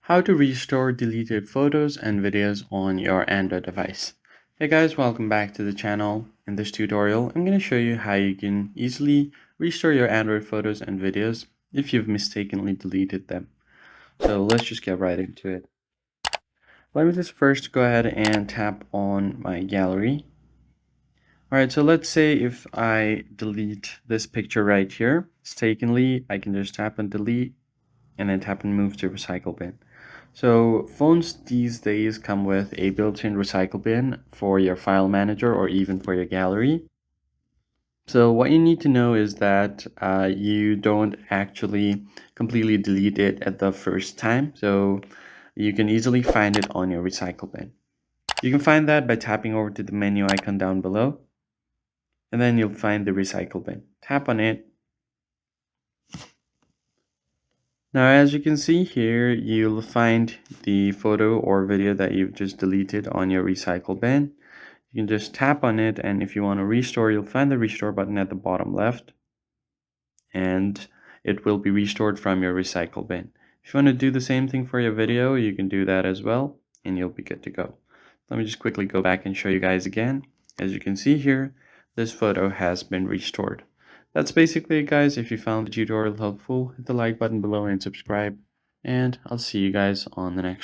How to restore deleted photos and videos on your Android device. Hey guys, welcome back to the channel. In this tutorial, I'm going to show you how you can easily restore your Android photos and videos if you've mistakenly deleted them. So let's just get right into it. Let me just first go ahead and tap on my gallery. Alright, so let's say if I delete this picture right here mistakenly, I can just tap on delete and then tap and move to recycle bin. So phones these days come with a built-in recycle bin for your file manager or even for your gallery. So what you need to know is that you don't actually completely delete it at the first time. So you can easily find it on your recycle bin. You can find that by tapping over to the menu icon down below, and then you'll find the recycle bin. Tap on it. Now, as you can see here, you'll find the photo or video that you've just deleted on your recycle bin. You can just tap on it, and if you want to restore, you'll find the restore button at the bottom left, and it will be restored from your recycle bin. If you want to do the same thing for your video, you can do that as well, and you'll be good to go. Let me just quickly go back and show you guys again. As you can see here, this photo has been restored. That's basically it, guys. If you found the tutorial helpful, hit the like button below and subscribe, and I'll see you guys on the next one.